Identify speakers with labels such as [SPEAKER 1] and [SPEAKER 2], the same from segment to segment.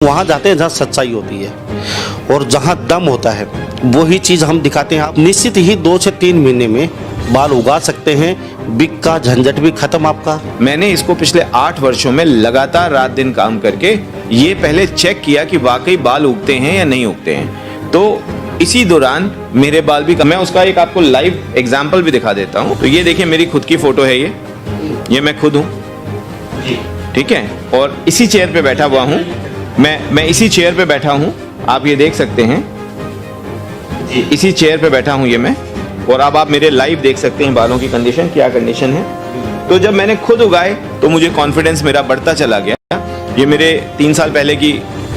[SPEAKER 1] वहाँ जाते हैं जहाँ सच्चाई होती है और जहाँ दम होता है वही चीज़ हम दिखाते हैं। आप निश्चित ही 2 से 3 महीने में बाल उगा सकते हैं। बिग का झंझट भी खत्म आपका।
[SPEAKER 2] मैंने इसको पिछले 8 वर्षों में लगातार रात दिन काम करके ये पहले चेक किया कि वाकई बाल उगते हैं या नहीं उगते हैं। तो इसी दौरान मेरे बाल भी मैं उसका एक आपको लाइव एग्जाम्पल भी दिखा देता हूँ। तो ये देखिए मेरी खुद की फोटो है, ये मैं खुद हूँ, ठीक है। और इसी चेयर पे बैठा हुआ हूँ मैं इसी चेयर पे बैठा हूँ, आप ये देख सकते हैं। इसी चेयर पे बैठा हूँ ये मैं, और अब आप मेरे लाइव देख सकते हैं बालों की कंडीशन, क्या कंडीशन है। तो जब मैंने खुद उगाए तो मुझे कॉन्फिडेंस मेरा बढ़ता चला गया। ये मेरे 3 साल पहले की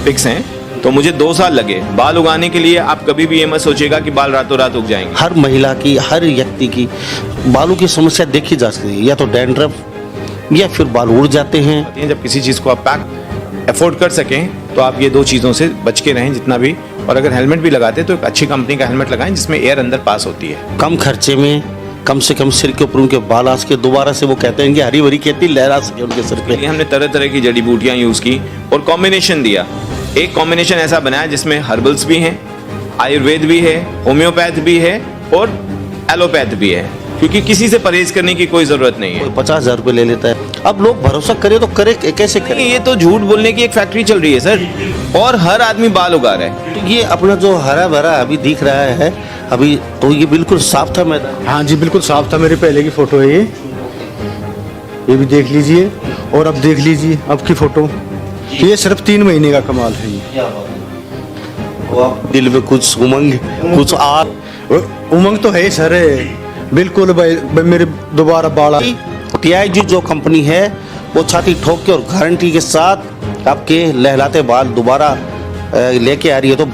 [SPEAKER 2] पिक्स हैं, तो मुझे 2 साल लगे बाल उगाने के लिए। आप कभी भी ये मत सोचिएगा कि बाल रातों रात उग जाएंगे।
[SPEAKER 1] हर महिला की, हर व्यक्ति की बालों की समस्या देखी जा सकती है, या तो डैंड्रफ या फिर बाल उड़ जाते हैं।
[SPEAKER 2] जब किसी चीज़ को आप अफोर्ड कर सकें तो आप ये 2 चीज़ों से बच के रहें जितना भी। और अगर हेलमेट भी लगाते तो एक अच्छी कंपनी का हेलमेट लगाएं जिसमें एयर अंदर पास होती है।
[SPEAKER 1] कम खर्चे में कम से कम सिर के ऊपर उनके बाल आ सके, दोबारा से वो कहते हैं कि हरी भरी खेती लहरा सके उनके सिर पे।
[SPEAKER 2] हमने तरह तरह की जड़ी बूटियां यूज़ की और कॉम्बिनेशन दिया। एक कॉम्बिनेशन ऐसा बनाया जिसमें हर्बल्स भी हैं, आयुर्वेद भी है, होम्योपैथ भी है और एलोपैथ भी है, क्योंकि किसी से परहेज करने की कोई जरूरत नहीं है।
[SPEAKER 1] 50,000 रुपये ले लेता है। अब लोग भरोसा करे तो करे कैसे करे?
[SPEAKER 2] ये तो झूठ बोलने की एक फैक्ट्री चल रही है सर, और हर आदमी बाल उगा रहा है।
[SPEAKER 1] ये अपना जो हरा भरा अभी दिख रहा है अभी, तो ये बिल्कुल साफ था मैदान।
[SPEAKER 3] हाँ जी, बिल्कुल साफ था। मेरे पहले की फोटो है ये भी देख लीजिए। और अब देख लीजिए अब की फोटो। ये सिर्फ 3 महीने का कमाल है ये।
[SPEAKER 1] दिल में कुछ उमंग, कुछ
[SPEAKER 3] उमंग तो है सर, बिल्कुल भाई मेरे दोबारा बाल।
[SPEAKER 1] TIG जो कंपनी है वो छाती ठोक के और गारंटी के साथ आपके लहलाते बाल दोबारा लेके आ रही है, तो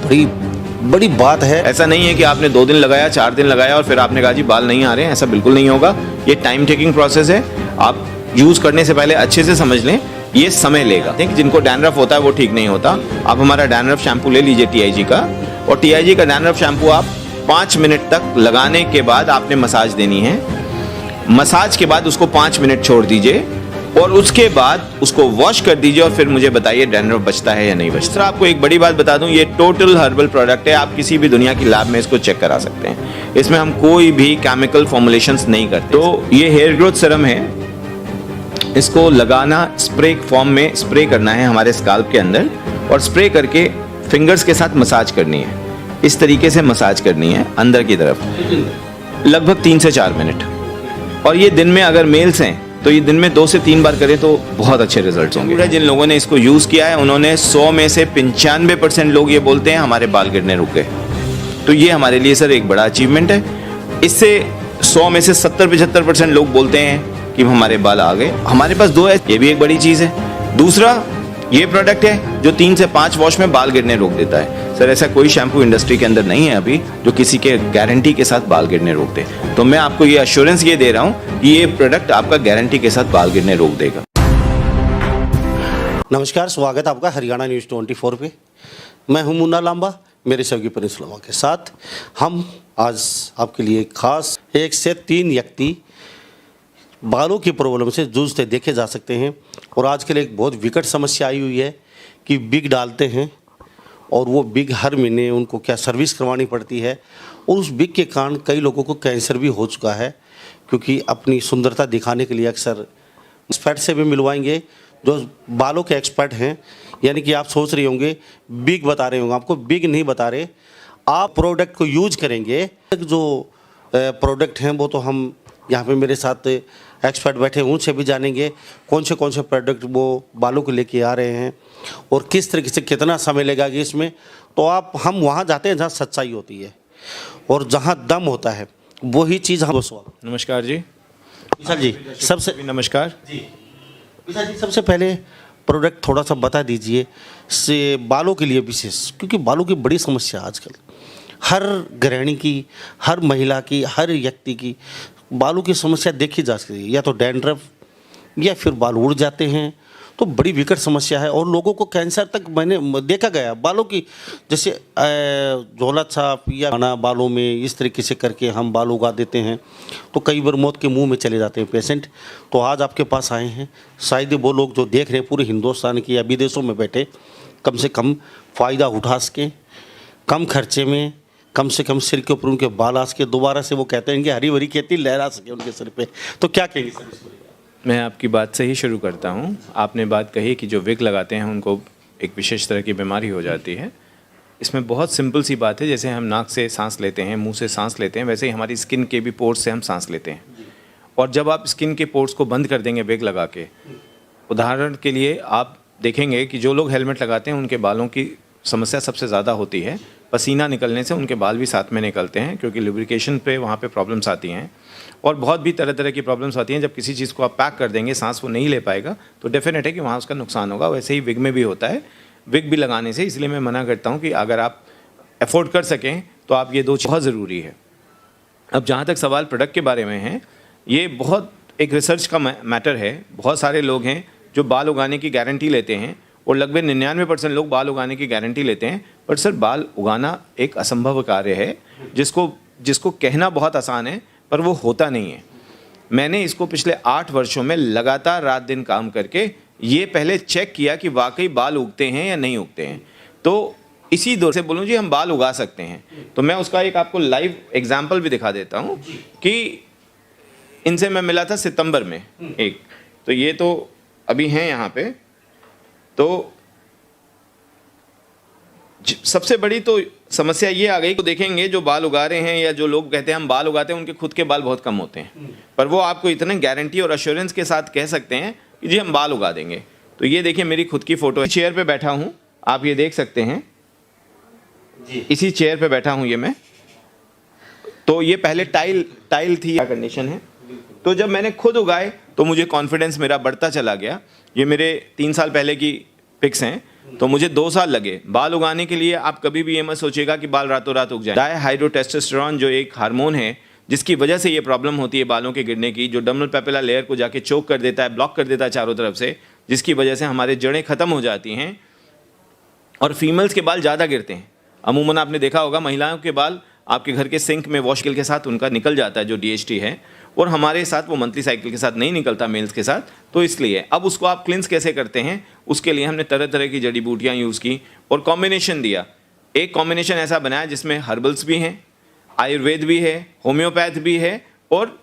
[SPEAKER 1] बड़ी बात है।
[SPEAKER 2] ऐसा नहीं है कि आपने 2 दिन लगाया, 4 दिन लगाया और फिर आपने कहा जी बाल नहीं आ रहे हैं, ऐसा बिल्कुल नहीं होगा। ये टाइम टेकिंग प्रोसेस है। आप यूज करने से पहले अच्छे से समझ लें, ये समय लेगा। जिनको डैंड्रफ होता है वो ठीक नहीं होता। आप हमारा डैंड्रफ शैम्पू ले लीजिए TIG का, और TIG का डैंड्रफ शैम्पू आप 5 मिनट तक लगाने के बाद आपने मसाज देनी है। मसाज के बाद उसको 5 मिनट छोड़ दीजिए और उसके बाद उसको वॉश कर दीजिए, और फिर मुझे बताइए डैंड्रफ बचता है या नहीं बचता। सर आपको एक बड़ी बात बता दूं, ये टोटल हर्बल प्रोडक्ट है। आप किसी भी दुनिया की लैब में इसको चेक करा सकते हैं। इसमें हम कोई भी केमिकल फॉर्मुलेशंस नहीं करते। तो ये हेयर ग्रोथ सीरम है, इसको लगाना स्प्रे फॉर्म में स्प्रे करना है हमारे स्काल्प के अंदर, और स्प्रे करके फिंगर्स के साथ मसाज करनी है। इस तरीके से मसाज करनी है अंदर की तरफ, लगभग 3 से 4 मिनट। और ये दिन में अगर मेल्स हैं तो ये दिन में 2 से 3 बार करें तो बहुत अच्छे रिजल्ट्स होंगे। जिन लोगों ने इसको यूज़ किया है उन्होंने 100 में से 95% लोग ये बोलते हैं हमारे बाल गिरने रुक गए। तो ये हमारे लिए सर एक बड़ा अचीवमेंट है। इससे 100 में से 70-75% लोग बोलते हैं कि हमारे बाल आ गए। हमारे पास 2 है, ये भी एक बड़ी चीज़ है। दूसरा ये प्रोडक्ट है जो 3 से 5 वॉश में बाल गिरने रोक देता है। सर ऐसा कोई शैम्पू इंडस्ट्री के अंदर नहीं है अभी जो किसी के गारंटी के साथ बाल गिरने रोक दे। तो मैं आपको ये अश्योरेंस ये दे रहा हूँ कि ये प्रोडक्ट आपका गारंटी के साथ बाल गिरने रोक देगा।
[SPEAKER 1] नमस्कार, स्वागत है आपका हरियाणा न्यूज़ 24 पे। मैं हूं मुन्ना लांबा, मेरे सभी प्रिंस लांबा के साथ हम आज आपके लिए खास 1 से 3 व्यक्ति बालों की प्रॉब्लम से जूझते देखे जा सकते हैं। और आजकल एक बहुत विकट समस्या आई हुई है कि बिग डालते हैं और वो बिग हर महीने उनको क्या सर्विस करवानी पड़ती है, और उस बिग के कारण कई लोगों को कैंसर भी हो चुका है, क्योंकि अपनी सुंदरता दिखाने के लिए अक्सर एक्सपर्ट से भी मिलवाएंगे जो बालों के एक्सपर्ट हैं। यानी कि आप सोच रहे होंगे बिग बता रहे होंगे, आपको बिग नहीं बता रहे। आप प्रोडक्ट को यूज करेंगे, जो प्रोडक्ट हैं वो तो हम यहाँ पे मेरे साथ एक्सपर्ट बैठे हैं, उनसे भी जानेंगे कौन से प्रोडक्ट वो बालों को लेके आ रहे हैं और किस तरीके से कितना समय लगेगा इसमें। तो हम वहाँ जाते हैं जहाँ सच्चाई होती है और जहाँ दम होता है वही चीज़ हम।
[SPEAKER 2] नमस्कार जी।
[SPEAKER 1] सर जी सबसे
[SPEAKER 2] नमस्कार
[SPEAKER 1] जी। सर जी सबसे पहले प्रोडक्ट थोड़ा सा बता दीजिए से बालों के लिए विशेष, क्योंकि बालों की बड़ी समस्या आजकल हर गृहिणी की, हर महिला की, हर व्यक्ति की बालों की समस्या देखी जा सकती है, या तो डैंड्रफ या फिर बाल उड़ जाते हैं। तो बड़ी विकट समस्या है और लोगों को कैंसर तक मैंने देखा गया बालों की, जैसे झोला छाप या खाना बालों में इस तरीके से करके हम बाल उगा देते हैं, तो कई बार मौत के मुंह में चले जाते हैं पेशेंट। तो आज आपके पास आए हैं, शायद वो लोग जो देख रहे हैं पूरे हिंदुस्तान की या विदेशों में बैठे कम से कम फ़ायदा उठा सकें, कम खर्चे में कम से कम सिर के ऊपर उनके बाल आ सके, दोबारा से वो कहते हैं कि हरी भरी खेती लहरा सके उनके सिर पे। तो क्या कहेंगे सर इस पर?
[SPEAKER 2] मैं आपकी बात से ही शुरू करता हूँ। आपने बात कही कि जो विग लगाते हैं उनको एक विशेष तरह की बीमारी हो जाती है। इसमें बहुत सिंपल सी बात है, जैसे हम नाक से सांस लेते हैं, मुंह से सांस लेते हैं, वैसे ही हमारी स्किन के भी पोर्स से हम सांस लेते हैं। और जब आप स्किन के पोर्स को बंद कर देंगे विग लगा के, उदाहरण के लिए आप देखेंगे कि जो लोग हेलमेट लगाते हैं उनके बालों की समस्या सबसे ज़्यादा होती है। पसीना निकलने से उनके बाल भी साथ में निकलते हैं, क्योंकि लुब्रिकेशन पे वहाँ पे प्रॉब्लम्स आती हैं। और बहुत भी तरह तरह की प्रॉब्लम्स आती हैं। जब किसी चीज़ को आप पैक कर देंगे, सांस वो नहीं ले पाएगा, तो डेफिनेट है कि वहाँ उसका नुकसान होगा। वैसे ही विग में भी होता है, विग भी लगाने से। इसलिए मैं मना करता हूँ कि अगर आप अफोर्ड कर सकें तो आप ये 2 चीज़ बहुत ज़रूरी है। अब जहाँ तक सवाल प्रोडक्ट के बारे में है, ये बहुत एक रिसर्च का मैटर है। बहुत सारे लोग हैं जो बाल उगाने की गारंटी लेते हैं, और लगभग 99% लोग बाल उगाने की गारंटी लेते हैं। पर सर, बाल उगाना एक असंभव कार्य है, जिसको कहना बहुत आसान है, पर वो होता नहीं है। मैंने इसको पिछले 8 वर्षों में लगातार रात दिन काम करके ये पहले चेक किया कि वाकई बाल उगते हैं या नहीं उगते हैं। तो इसी दौर से बोलूँ जी, हम बाल उगा सकते हैं। तो मैं उसका एक आपको लाइव एग्जाम्पल भी दिखा देता हूँ कि इनसे मैं मिला था सितंबर में एक, तो ये तो अभी हैं यहाँ पे। तो सबसे बड़ी तो समस्या ये आ गई को देखेंगे, जो बाल उगा रहे हैं या जो लोग कहते हैं हम बाल उगाते हैं, उनके खुद के बाल बहुत कम होते हैं, पर वो आपको इतने गारंटी और अश्योरेंस के साथ कह सकते हैं कि जी हम बाल उगा देंगे। तो ये देखिए मेरी खुद की फ़ोटो है, चेयर पे बैठा हूँ, आप ये देख सकते हैं जी, इसी चेयर पे बैठा हूँ ये मैं। तो ये पहले टाइल थी, क्या कंडीशन है। तो जब मैंने खुद उगाए तो मुझे कॉन्फिडेंस मेरा बढ़ता चला गया। ये मेरे 3 साल पहले की पिक्स हैं। तो मुझे 2 साल लगे बाल उगाने के लिए। आप कभी भी ये मत सोचिएगा कि बाल रातों रात उग जाए। डायहाइड्रोटेस्टोस्टेरोन जो एक हार्मोन है जिसकी वजह से ये प्रॉब्लम होती है बालों के गिरने की, जो डर्मल पेपिला लेयर को जाके चोक कर देता है, ब्लॉक कर देता है चारों तरफ से, जिसकी वजह से हमारे जड़ें ख़त्म हो जाती हैं और फीमेल्स के बाल ज़्यादा गिरते हैं। अमूमन आपने देखा होगा महिलाओं के बाल आपके घर के सिंक में वॉश के साथ उनका निकल जाता है जो DHT है, और हमारे साथ वो मंथली साइकिल के साथ नहीं निकलता मेल्स के साथ। तो इसलिए अब उसको आप क्लिंस कैसे करते हैं, उसके लिए हमने तरह तरह की जड़ी बूटियाँ यूज़ की और कॉम्बिनेशन दिया। एक कॉम्बिनेशन ऐसा बनाया जिसमें हर्बल्स भी हैं, आयुर्वेद भी है, होम्योपैथ भी है और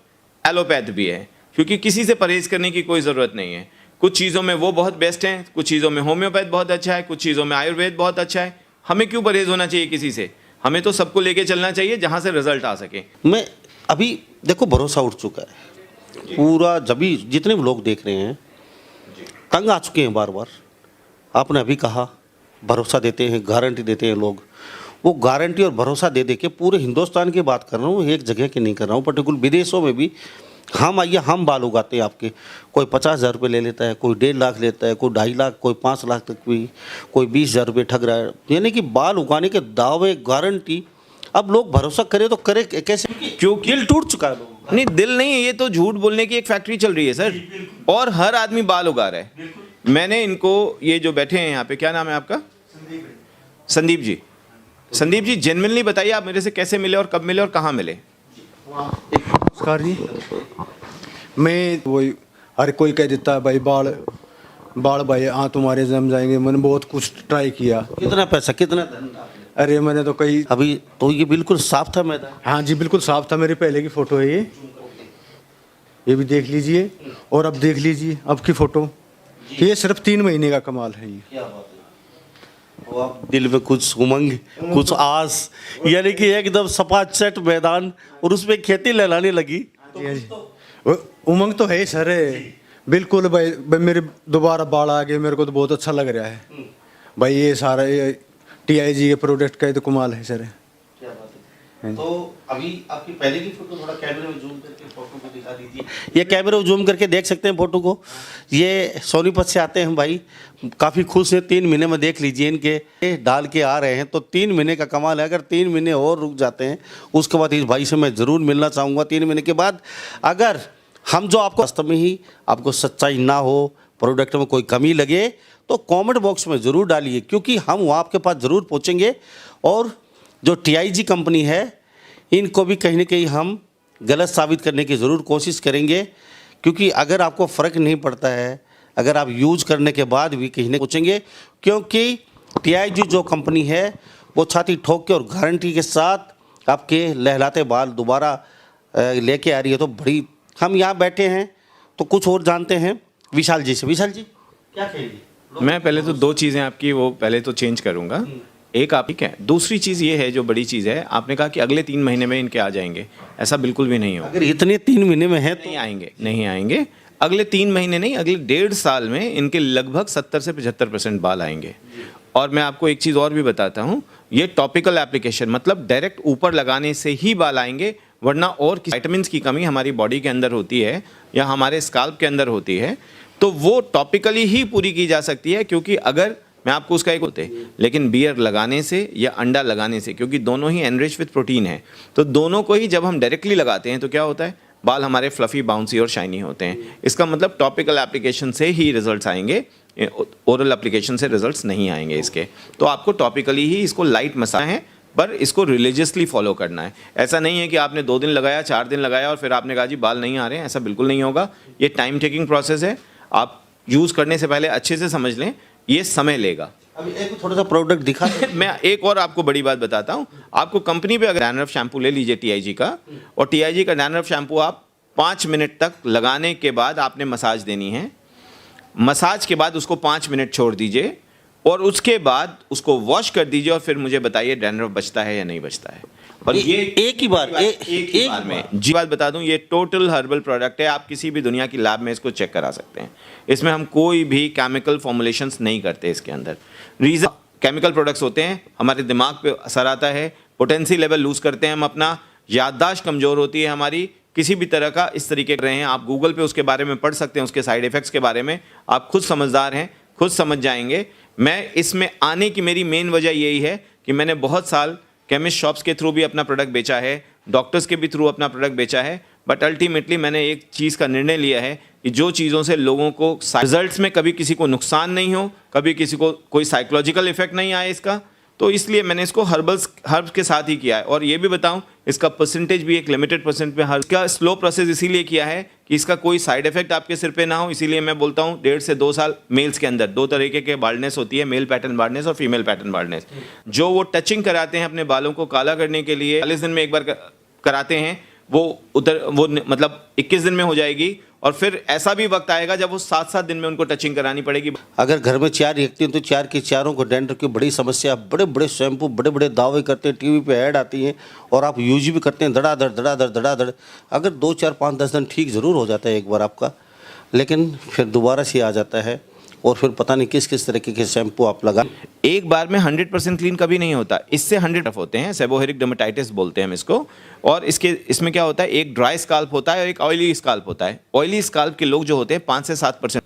[SPEAKER 2] एलोपैथ भी है, क्योंकि किसी से परहेज़ करने की कोई ज़रूरत नहीं है। कुछ चीज़ों में वो बहुत बेस्ट हैं, कुछ चीज़ों में होम्योपैथ बहुत अच्छा है, कुछ चीज़ों में आयुर्वेद बहुत अच्छा है। हमें क्यों परहेज़ होना चाहिए किसी से? हमें तो सबको लेके चलना चाहिए जहाँ से रिजल्ट आ सके।
[SPEAKER 1] मैं अभी देखो भरोसा उठ चुका है पूरा, जब भी जितने भी लोग देख रहे हैं तंग आ चुके हैं बार बार। आपने अभी कहा भरोसा देते हैं, गारंटी देते हैं लोग। वो गारंटी और भरोसा दे दे के पूरे हिंदुस्तान की बात कर रहा हूँ, एक जगह की नहीं कर रहा हूँ। पर्टिकुलर विदेशों में भी हम बाल उगाते हैं आपके, कोई 50,000 रुपये ले लेता है, कोई 1.5 लाख लेता है, कोई 2.5 लाख, कोई 5 लाख तक भी, कोई 20,000 रुपये ठग रहा है। यानी कि बाल उगाने के दावे, गारंटी। अब लोग भरोसा करे तो करे कैसे, क्योंकि दिल टूट चुका है लोगों का।
[SPEAKER 2] नहीं, दिल नहीं, ये तो झूठ बोलने की एक फैक्ट्री चल रही है सर, और हर आदमी बाल उगा रहा है। मैंने इनको, ये जो बैठे हैं यहाँ पे, क्या नाम है आपका? संदीप जी। संदीप जी, जेन्युइनली बताइए आप मेरे से कैसे मिले और कब मिले और कहाँ मिले?
[SPEAKER 3] नमस्कार जी। मैं वही, हर कोई कह देता है भाई बाल भाई हाँ तुम्हारे जम जाएंगे। मैंने बहुत कुछ ट्राई किया।
[SPEAKER 1] कितना पैसा, कितना धन?
[SPEAKER 3] अरे मैंने तो कई,
[SPEAKER 1] अभी तो ये बिल्कुल साफ था मैदान।
[SPEAKER 3] हाँ जी बिल्कुल साफ था। मेरी पहले की फ़ोटो है ये भी देख लीजिए, और अब देख लीजिए अब की फ़ोटो। ये सिर्फ 3 महीने का कमाल है ये।
[SPEAKER 1] क्या बात है। वो आप दिल में कुछ उमंग, कुछ आस, यानी कि एकदम सपाट मैदान और उसमें खेती लहलाने लगी।
[SPEAKER 3] उमंग तो है सर, बिल्कुल भाई मेरे दोबारा बाल आ गए, मेरे को तो बहुत अच्छा लग रहा है भाई। ये सारा TIG के प्रोडक्ट का तो कमाल है सर।
[SPEAKER 1] क्या बात है। तो अभी आपकी पहले की फोटो थोड़ा कैमरे में जूम करके फोटो को दिखा दीजिए। ये कैमरे में जूम करके देख सकते हैं फोटो को। ये सोनीपत से आते हैं भाई, काफ़ी खुश हैं। 3 महीने में देख लीजिए इनके डाल के आ रहे हैं, तो 3 महीने का कमाल है। अगर 3 महीने और रुक जाते हैं उसके बाद इस भाई से मैं ज़रूर मिलना चाहूँगा। 3 महीने के बाद अगर हम जो आपको वास्तव में ही आपको सच्चाई ना हो, प्रोडक्ट में कोई कमी लगे, तो कमेंट बॉक्स में ज़रूर डालिए, क्योंकि हम वहाँ आपके पास ज़रूर पहुँचेंगे। और जो TIG कंपनी है इनको भी कहीं ना कहीं हम गलत साबित करने की ज़रूर कोशिश करेंगे, क्योंकि अगर आपको फ़र्क नहीं पड़ता है, अगर आप यूज़ करने के बाद भी कहीं ना पहुँचेंगे, क्योंकि टीआईजी जो कंपनी है वो छाती ठोक के और गारंटी के साथ आपके लहलाते बाल दोबारा लेके आ रही है। तो बड़ी, हम यहाँ बैठे हैं तो कुछ और जानते हैं विशाल जी से। विशाल जी क्या कहेंगे?
[SPEAKER 2] मैं पहले तो दो चीज़ें आपकी वो पहले तो चेंज करूंगा। एक आप ठीक है, दूसरी चीज़ ये है जो बड़ी चीज़ है, आपने कहा कि अगले 3 महीने में इनके आ जाएंगे, ऐसा बिल्कुल भी नहीं होगा।
[SPEAKER 1] अगर इतने 3 महीने में है तो
[SPEAKER 2] नहीं आएंगे, नहीं आएंगे। अगले 3 महीने नहीं, अगले 1.5 साल में इनके लगभग 70 से 75% बाल आएंगे। और मैं आपको एक चीज़ और भी बताता हूँ, ये टॉपिकल एप्लीकेशन मतलब डायरेक्ट ऊपर लगाने से ही बाल आएंगे, वरना और विटामिन्स की कमी हमारी बॉडी के अंदर होती है या हमारे स्काल्प के अंदर होती है तो वो टॉपिकली ही पूरी की जा सकती है। क्योंकि अगर मैं आपको उसका एक होते, लेकिन बियर लगाने से या अंडा लगाने से, क्योंकि दोनों ही एनरिच विथ प्रोटीन है, तो दोनों को ही जब हम डायरेक्टली लगाते हैं तो क्या होता है, बाल हमारे फ्लफी, बाउंसी और शाइनी होते हैं। इसका मतलब टॉपिकल एप्लीकेशन से ही रिजल्ट्स आएंगे, ओरल एप्लीकेशन से रिजल्ट्स नहीं आएंगे इसके। तो आपको टॉपिकली ही इसको लाइट मसाज है, पर इसको रिलीजियसली फॉलो करना है। ऐसा नहीं है कि आपने 2 दिन लगाया, 4 दिन लगाया और फिर आपने कहा जी बाल नहीं आ रहे हैं, ऐसा बिल्कुल नहीं होगा। ये टाइम टेकिंग प्रोसेस है, आप यूज़ करने से पहले अच्छे से समझ लें, ये समय लेगा।
[SPEAKER 1] अभी एक थोड़ा सा प्रोडक्ट दिखा
[SPEAKER 2] मैं एक और आपको बड़ी बात बताता हूँ, आपको कंपनी पे अगर डैंड्रफ शैम्पू ले लीजिए टीआईजी का, और टीआईजी का डैंड्रफ शैम्पू आप 5 मिनट तक लगाने के बाद आपने मसाज देनी है। मसाज के बाद उसको 5 मिनट छोड़ दीजिए और उसके बाद उसको वॉश कर दीजिए और फिर मुझे बताइए डैंड्रफ बचता है या नहीं बचता है। और ये
[SPEAKER 1] एक ही बार
[SPEAKER 2] एक बार में जी बात बता दूं, ये टोटल हर्बल प्रोडक्ट है। आप किसी भी दुनिया की लैब में इसको चेक करा सकते हैं। इसमें हम कोई भी केमिकल फॉर्मुलेशंस नहीं करते इसके अंदर। रीज़न केमिकल प्रोडक्ट्स होते हैं, हमारे दिमाग पे असर आता है, पोटेंसी लेवल लूज करते हैं हम अपना, याददाश्त कमज़ोर होती है हमारी, किसी भी तरह का इस तरीके कर रहे हैं। आप गूगल पे उसके बारे में पढ़ सकते हैं, उसके साइड इफ़ेक्ट्स के बारे में। आप खुद समझदार हैं, खुद समझ जाएंगे। मैं इसमें आने की मेरी मेन वजह यही है कि मैंने बहुत साल केमिस्ट शॉप्स के थ्रू भी अपना प्रोडक्ट बेचा है, डॉक्टर्स के भी थ्रू अपना प्रोडक्ट बेचा है, बट अल्टीमेटली मैंने एक चीज़ का निर्णय लिया है कि जो चीज़ों से लोगों को रिजल्ट्स में कभी किसी को नुकसान नहीं हो, कभी किसी को कोई साइकोलॉजिकल इफेक्ट नहीं आए इसका, तो इसलिए मैंने इसको हर्ब्स के साथ ही किया है। और ये भी बताऊं, इसका परसेंटेज भी एक लिमिटेड परसेंट पे हर्ब्स का स्लो प्रोसेस इसीलिए किया है कि इसका कोई साइड इफेक्ट आपके सिर पे ना हो। इसीलिए मैं बोलता हूं 1.5 से 2 साल मेल्स के अंदर 2 तरीके के बाल्डनेस होती है, मेल पैटर्न बाल्डनेस और फीमेल पैटर्न बाल्डनेस। जो वो टचिंग कराते हैं अपने बालों को काला करने के लिए, 40 दिन में एक बार कराते हैं, वो मतलब 21 दिन में हो जाएगी। और फिर ऐसा भी वक्त आएगा जब वो 7-7 दिन में उनको टचिंग करानी पड़ेगी।
[SPEAKER 1] अगर घर में 4 व्यक्ति हैं तो 4 के चारों को डैंड्रफ की बड़ी समस्या, बड़े बड़े शैम्पू, बड़े बड़े दावे करते हैं, टीवी पे ऐड आती हैं और आप यूज भी करते हैं, धड़ाधड़। अगर 2, 4, 5, 10 दिन ठीक ज़रूर हो जाता है एक बार आपका, लेकिन फिर दोबारा से आ जाता है और फिर पता नहीं किस किस तरीके के शैम्पू आप लगा।
[SPEAKER 2] एक बार में 100% क्लीन कभी नहीं होता, इससे 100 होते हैं, सेबोहेरिक डर्मेटाइटिस बोलते हैं हम इसको। और इसमें क्या होता है, एक ड्राई स्काल्प होता है और एक ऑयली स्काल्प होता है। ऑयली स्काल्प के लोग जो होते हैं 5 से 7%,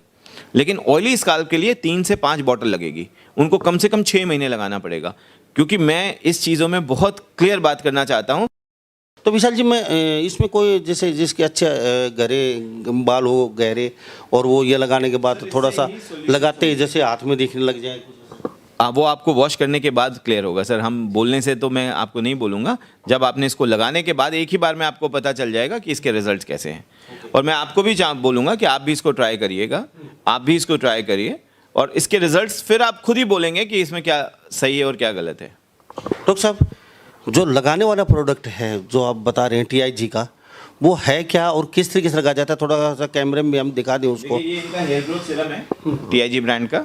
[SPEAKER 2] लेकिन ऑयली स्काल्प के लिए 3 से 5 बॉटल लगेगी, उनको कम से कम 6 महीने लगाना पड़ेगा। क्योंकि मैं इस चीज़ों में बहुत क्लियर बात करना चाहता हूँ।
[SPEAKER 1] तो विशाल जी, मैं इसमें कोई जैसे जिसके अच्छे गहरे बाल हो, गहरे, और वो ये लगाने के बाद थोड़ा सा लगाते ही जैसे हाथ में दिखने लग जाए,
[SPEAKER 2] वो आपको वॉश करने के बाद क्लियर होगा सर। हम बोलने से तो मैं आपको नहीं बोलूँगा, जब आपने इसको लगाने के बाद एक ही बार में आपको पता चल जाएगा कि इसके रिजल्ट्स कैसे हैं। और मैं आपको भी बोलूँगा कि आप भी इसको ट्राई करिएगा, आप भी इसको ट्राई करिए और इसके रिजल्ट्स फिर आप खुद ही बोलेंगे कि इसमें क्या सही है और क्या गलत है।
[SPEAKER 1] डॉक्टर साहब, जो लगाने वाला प्रोडक्ट है जो आप बता रहे हैं टीआईजी का, वो है क्या और किस तरीके से लगाया जाता है? थोड़ा सा कैमरे में हम दिखा दें उसको।
[SPEAKER 2] ये इनका हेयर ग्रोथ सीरम है टीआईजी ब्रांड का।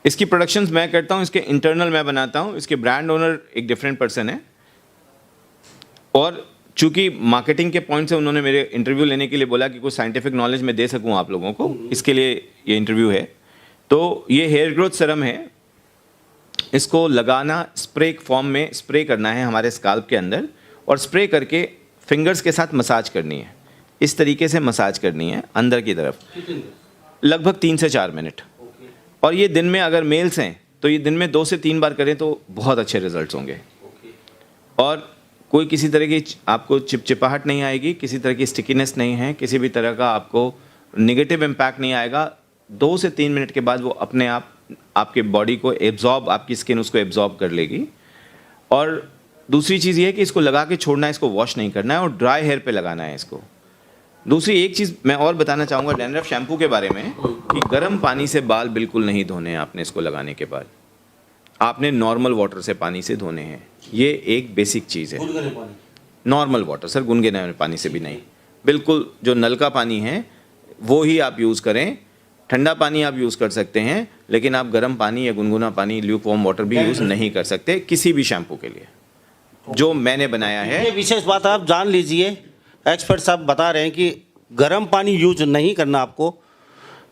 [SPEAKER 2] इसकी प्रोडक्शंस मैं करता हूँ, इसके इंटरनल मैं बनाता हूँ। इसके ब्रांड ओनर एक डिफरेंट पर्सन है और चूंकि मार्केटिंग के पॉइंट से उन्होंने मेरे इंटरव्यू लेने के लिए बोला कि कुछ साइंटिफिक नॉलेज मैं दे सकूँ आप लोगों को, इसके लिए ये इंटरव्यू है। तो ये हेयर ग्रोथ सीरम है, इसको लगाना स्प्रे फॉर्म में स्प्रे करना है हमारे स्काल्प के अंदर और स्प्रे करके फिंगर्स के साथ मसाज करनी है। इस तरीके से मसाज करनी है अंदर की तरफ, लगभग 3 से 4 मिनट। और ये दिन में अगर मेल्स हैं तो ये दिन में 2 से 3 बार करें तो बहुत अच्छे रिजल्ट्स होंगे। और कोई किसी तरह की आपको चिपचिपाहट नहीं आएगी, किसी तरह की स्टिकीनेस नहीं है, किसी भी तरह का आपको नेगेटिव इम्पैक्ट नहीं आएगा। 2 से 3 मिनट के बाद वो अपने आप आपके बॉडी को एब्जॉर्ब, आपकी स्किन उसको एब्जॉर्ब कर लेगी। और दूसरी चीज़ ये है कि इसको लगा के छोड़ना है, इसको वॉश नहीं करना है और ड्राई हेयर पे लगाना है इसको। दूसरी एक चीज़ मैं और बताना चाहूँगा डैंड्रफ शैम्पू के बारे में कि गर्म पानी से बाल बिल्कुल नहीं धोने हैं आपने इसको लगाने के बाद। आपने नॉर्मल वाटर से पानी से धोने हैं, ये एक बेसिक चीज़ है।
[SPEAKER 1] गुनगुने पानी,
[SPEAKER 2] नॉर्मल वाटर सर, गुनगुने पानी से भी नहीं, बिल्कुल जो नल का पानी है वो ही आप यूज़ करें। ठंडा पानी आप यूज़ कर सकते हैं, लेकिन आप गर्म पानी या गुनगुना पानी ल्यूकवार्म वाटर भी यूज़ नहीं कर सकते किसी भी शैम्पू के लिए जो मैंने बनाया है।
[SPEAKER 1] ये विशेष बात आप जान लीजिए, एक्सपर्ट साहब बता रहे हैं कि गर्म पानी यूज नहीं करना, आपको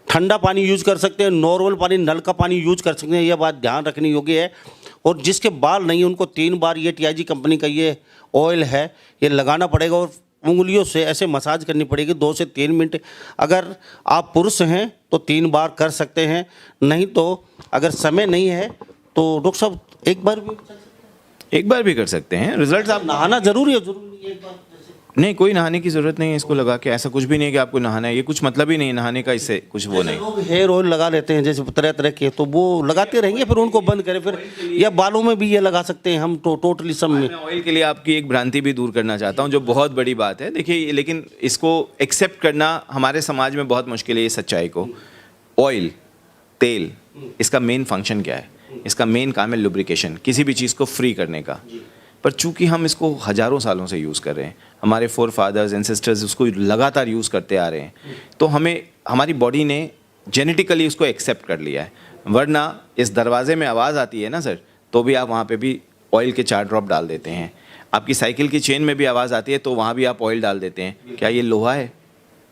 [SPEAKER 1] ठंडा पानी यूज कर सकते हैं, नॉर्मल पानी नल का पानी यूज कर सकते हैं, यह बात ध्यान रखनी योग्य है। और जिसके बाल नहीं है उनको 3 बार ये TIG कंपनी का ये ऑयल है ये लगाना पड़ेगा और उंगलियों से ऐसे मसाज करनी पड़ेगी 2 से 3 मिनट। अगर आप पुरुष हैं तो 3 बार कर सकते हैं, नहीं तो अगर समय नहीं है तो डॉक्टर साहब एक बार भी कर सकते हैं। रिजल्ट आप नहाना जरूरी है, जरूरी नहीं है एक बार जैसे?
[SPEAKER 2] नहीं, कोई नहाने की ज़रूरत नहीं है इसको लगा के, ऐसा कुछ भी नहीं है कि आपको नहाना है, ये कुछ मतलब ही नहीं है नहाने का, इससे कुछ वो नहीं।
[SPEAKER 1] लोग हेयर ऑयल लगा लेते हैं जैसे तरह तरह के, तो वो लगाते रहेंगे फिर उनको बंद करें फिर, या बालों में भी ये लगा सकते हैं हम तो टोटली सब में।
[SPEAKER 2] मैं ऑयल के लिए आपकी एक भ्रांति भी दूर करना चाहता हूँ जो बहुत बड़ी बात है। देखिए, लेकिन इसको एक्सेप्ट करना हमारे समाज में बहुत मुश्किल है ये सच्चाई को। ऑयल, तेल, इसका मेन फंक्शन क्या है? इसका मेन काम है लुब्रिकेशन, किसी भी चीज़ को फ्री करने का। पर चूंकि हम इसको हज़ारों सालों से यूज़ कर रहे हैं, हमारे फोर फादर्स एंसेस्टर्स उसको लगातार यूज़ करते आ रहे हैं, तो हमें हमारी बॉडी ने जेनेटिकली उसको एक्सेप्ट कर लिया है। वरना इस दरवाजे में आवाज़ आती है ना सर, तो भी आप वहाँ पे भी ऑयल के 4 ड्रॉप डाल देते हैं। आपकी साइकिल की चेन में भी आवाज़ आती है तो वहाँ भी आप ऑयल डाल देते हैं। क्या ये लोहा है?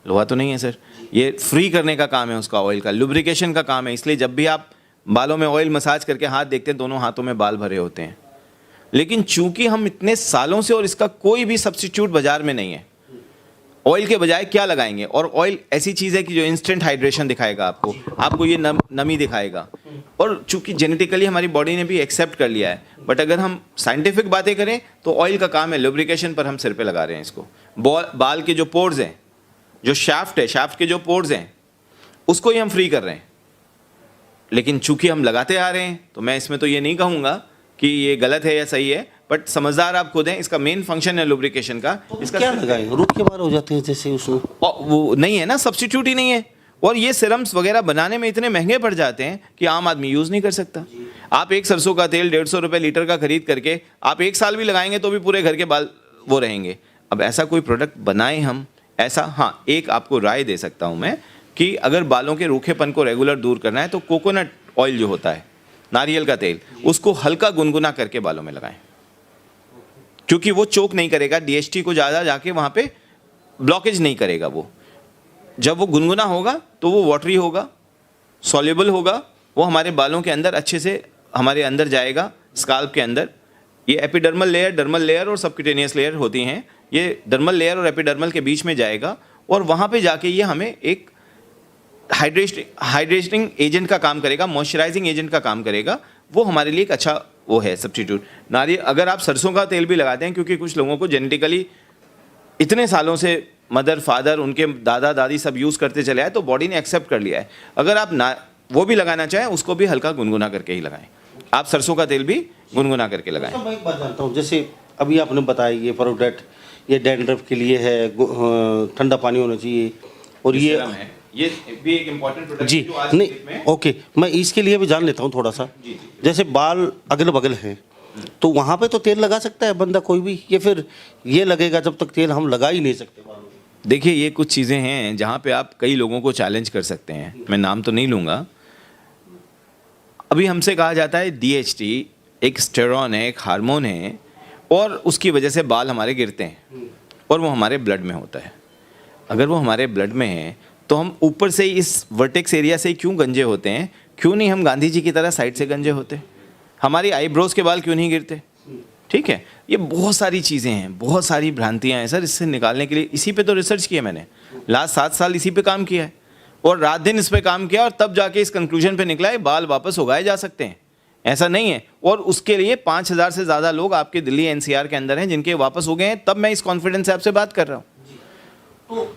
[SPEAKER 2] लोहा तो नहीं है सर। ये फ्री करने का काम है उसका, ऑयल का लुब्रिकेशन का काम है। इसलिए जब भी आप बालों में ऑयल मसाज करके हाथ देखते हैं, दोनों हाथों में बाल भरे होते हैं। लेकिन चूंकि हम इतने सालों से और इसका कोई भी सब्स्टिट्यूट बाजार में नहीं है, ऑयल के बजाय क्या लगाएंगे? और ऑयल ऐसी चीज़ है कि जो इंस्टेंट हाइड्रेशन दिखाएगा आपको ये नमी दिखाएगा। और चूंकि जेनेटिकली हमारी बॉडी ने भी एक्सेप्ट कर लिया है। बट अगर हम साइंटिफिक बातें करें तो ऑयल का काम है लुब्रिकेशन, पर हम सिर पे लगा रहे हैं इसको। बाल के जो पोर्स हैं, जो शाफ्ट है, शाफ्ट के जो पोर्स हैं, उसको ही हम फ्री कर रहे हैं। लेकिन चूंकि हम लगाते आ रहे हैं, तो मैं इसमें तो ये नहीं कहूँगा कि ये गलत है या सही है, बट समझदार आप खुद हैं। इसका मेन फंक्शन है लुब्रिकेशन का। इसका
[SPEAKER 1] क्या लगाएं? रूट के बाल हो जाते हैं जैसे उसमें,
[SPEAKER 2] वो नहीं है ना, सब्स्टिट्यूट ही नहीं है। और ये सिरम्स वगैरह बनाने में इतने महंगे पड़ जाते हैं कि आम आदमी यूज़ नहीं कर सकता। आप एक सरसों का तेल 150 रुपये लीटर का खरीद करके आप 1 साल भी लगाएंगे तो भी पूरे घर के बाल वो रहेंगे। अब ऐसा कोई प्रोडक्ट बनाएं हम, ऐसा। हाँ, एक आपको राय दे सकता हूँ मैं कि अगर बालों के रूखेपन को रेगुलर दूर करना है तो कोकोनट ऑयल जो होता है, नारियल का तेल, उसको हल्का गुनगुना करके बालों में लगाएं, क्योंकि वो चोक नहीं करेगा, DHT को ज़्यादा जाके वहाँ पे ब्लॉकेज नहीं करेगा। वो जब वो गुनगुना होगा तो वो वाटरी होगा, सॉल्युबल होगा, वो हमारे बालों के अंदर अच्छे से हमारे अंदर जाएगा, स्काल्प के अंदर। ये एपिडर्मल लेयर, डर्मल लेयर और सबक्यूटेनियस लेयर होती हैं। ये डर्मल लेयर और एपिडर्मल के बीच में जाएगा और वहाँ पे जाके ये हमें एक हाइड्रेटिंग एजेंट का काम करेगा, मॉइस्चराइजिंग एजेंट का काम करेगा। वो हमारे लिए एक अच्छा वो है सब्स्टिट्यूट। नारियल, अगर आप सरसों का तेल भी लगाते हैं, क्योंकि कुछ लोगों को जेनेटिकली इतने सालों से मदर फादर उनके दादा दादी सब यूज़ करते चले आए, तो बॉडी ने एक्सेप्ट कर लिया है। अगर आप ना वो भी लगाना चाहें, उसको भी हल्का गुनगुना करके ही लगाएं। आप सरसों का तेल भी गुनगुना करके लगाएं।
[SPEAKER 1] मैं एक बात जानता हूँ, जैसे अभी आपने बताया ये प्रोडक्ट ये डैंड्रफ के लिए है, ठंडा पानी होना चाहिए, और
[SPEAKER 2] ये भी एक इम्पोर्टेंट प्रोडक्ट
[SPEAKER 1] जी
[SPEAKER 2] जो आज
[SPEAKER 1] नहीं
[SPEAKER 2] के डेट में
[SPEAKER 1] ओके, मैं इसके लिए भी जान लेता हूँ थोड़ा सा। जैसे बाल अगल बगल हैं तो वहाँ पे तो तेल लगा सकता है बंदा कोई भी, ये फिर ये लगेगा जब तक तेल हम लगा ही नहीं सकते बालों में?
[SPEAKER 2] देखिए, ये कुछ चीज़ें हैं जहाँ पे आप कई लोगों को चैलेंज कर सकते हैं। मैं नाम तो नहीं लूँगा। अभी हमसे कहा जाता है DHT एक स्टेरॉन है, एक हार्मोन है, और उसकी वजह से बाल हमारे गिरते हैं और वो हमारे ब्लड में होता है। अगर वो हमारे ब्लड में है तो हम ऊपर से ही इस वर्टेक्स एरिया से क्यों गंजे होते हैं? क्यों नहीं हम गांधी जी की तरह साइड से गंजे होते? हमारी आईब्रोज के बाल क्यों नहीं गिरते? ठीक है, ये बहुत सारी चीज़ें हैं, बहुत सारी भ्रांतियाँ हैं सर। इससे निकालने के लिए इसी पे तो रिसर्च किया मैंने, लास्ट 7 साल इसी पे काम किया है और रात दिन इस पे काम किया, और तब जाके इस कंक्लूजन पे निकला है बाल वापस उगाए जा सकते हैं। ऐसा नहीं है। और उसके लिए 5000 से ज़्यादा लोग आपके दिल्ली NCR के अंदर हैं जिनके वापस हो गए हैं, तब मैं इस कॉन्फिडेंस से आपसे बात कर रहा हूँ।
[SPEAKER 1] तो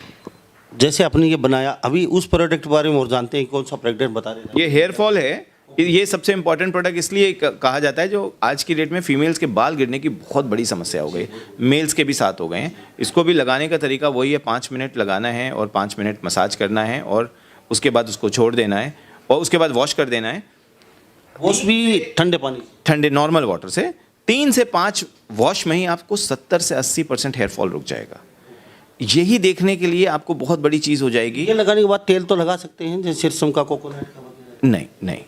[SPEAKER 1] जैसे आपने ये बनाया, अभी उस प्रोडक्ट के बारे में और जानते हैं, कौन सा प्रोडक्ट बता रहे हैं?
[SPEAKER 2] ये हेयर फॉल है, ये सबसे इंपॉर्टेंट प्रोडक्ट इसलिए कहा जाता है, जो आज की डेट में फीमेल्स के बाल गिरने की बहुत बड़ी समस्या हो गई, मेल्स के भी साथ हो गए हैं। इसको भी लगाने का तरीका वही है, 5 मिनट लगाना है और 5 मिनट मसाज करना है और उसके बाद उसको छोड़ देना है और उसके बाद वॉश कर देना है,
[SPEAKER 1] वॉश भी ठंडे पानी,
[SPEAKER 2] ठंडे नॉर्मल वाटर से। 3 से 5 वॉश में ही आपको 70 से 80% हेयर फॉल रुक जाएगा। यही देखने के लिए आपको बहुत बड़ी चीज़ हो जाएगी।
[SPEAKER 1] ये लगाने के बाद तेल तो लगा सकते हैं, जैसे सिरसम का, कोकोनट का वगैरह?
[SPEAKER 2] नहीं नहीं,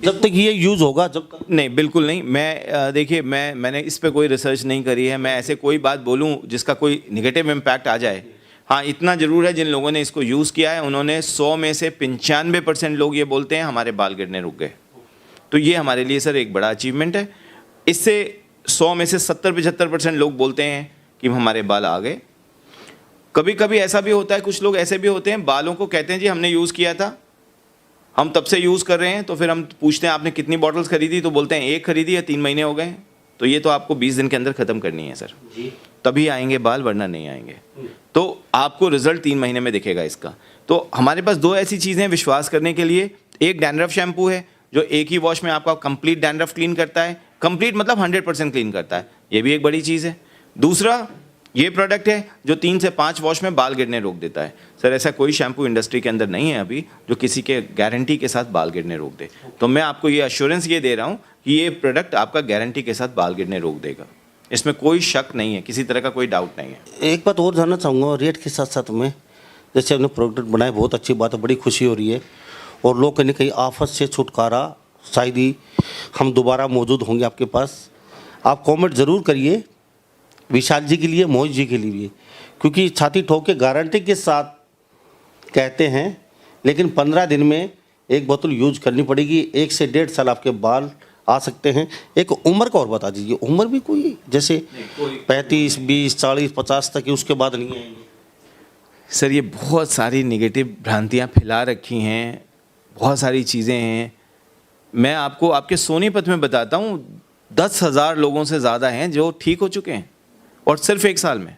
[SPEAKER 1] जब तक ये यूज़ होगा, जब तक
[SPEAKER 2] नहीं, बिल्कुल नहीं। मैं देखिए, मैंने इस पे कोई रिसर्च नहीं करी है, मैं ऐसे कोई बात बोलूं जिसका कोई निगेटिव इम्पैक्ट आ जाए। हाँ, इतना ज़रूर है, जिन लोगों ने इसको यूज़ किया है उन्होंने 100 में से 95% लोग ये बोलते हैं हमारे बाल गिरने रुक गए। तो ये हमारे लिए सर एक बड़ा अचीवमेंट है। इससे 100 में से 70-75% लोग बोलते हैं कि हमारे बाल आ गए। कभी कभी ऐसा भी होता है, कुछ लोग ऐसे भी होते हैं, बालों को कहते हैं जी हमने यूज़ किया था, हम तब से यूज़ कर रहे हैं। तो फिर हम पूछते हैं आपने कितनी बॉटल्स खरीदी, तो बोलते हैं 1 खरीदी या 3 महीने हो गए। तो ये तो आपको 20 दिन के अंदर ख़त्म करनी है सर, तभी आएंगे बाल, वरना नहीं आएंगे। तो आपको रिजल्ट 3 महीने में दिखेगा इसका। तो हमारे पास 2 ऐसी चीज़ें विश्वास करने के लिए, एक डैंड्रफ शैम्पू है जो एक ही वॉश में आपका कंप्लीट डैंड्रफ क्लीन करता है, कंप्लीट मतलब 100% क्लीन करता है, ये भी एक बड़ी चीज़ है। दूसरा ये प्रोडक्ट है जो 3 से 5 वॉश में बाल गिरने रोक देता है। सर ऐसा कोई शैम्पू इंडस्ट्री के अंदर नहीं है अभी जो किसी के गारंटी के साथ बाल गिरने रोक दे। तो मैं आपको ये अश्योरेंस ये दे रहा हूँ कि ये प्रोडक्ट आपका गारंटी के साथ बाल गिरने रोक देगा, इसमें कोई शक नहीं है, किसी तरह का कोई डाउट नहीं है।
[SPEAKER 1] एक बात और जानना चाहूँगा, रेट के साथ साथ में, जैसे आपने प्रोडक्ट बनाए, बहुत अच्छी बात है, बड़ी खुशी हो रही है। और लोग कहीं ना कहीं आफत से छुटकारा, शायद ही हम दोबारा मौजूद होंगे आपके पास। आप कमेंट ज़रूर करिए विशाल जी के लिए, मोहित जी के लिए, क्योंकि छाती ठोक के गारंटी के साथ कहते हैं, लेकिन 15 दिन में एक बोतल यूज करनी पड़ेगी। 1 से 1.5 साल आपके बाल आ सकते हैं। एक उम्र का और बता दीजिए, उम्र भी कोई जैसे 35, 20, 40, 50 तक, उसके बाद नहीं आएंगे?
[SPEAKER 2] सर ये बहुत सारी नेगेटिव भ्रांतियाँ फैला रखी हैं, बहुत सारी चीज़ें हैं। मैं आपको आपके सोनीपत में बताता हूँ, 10,000 लोगों से ज़्यादा हैं जो ठीक हो चुके हैं, और सिर्फ 1 साल में।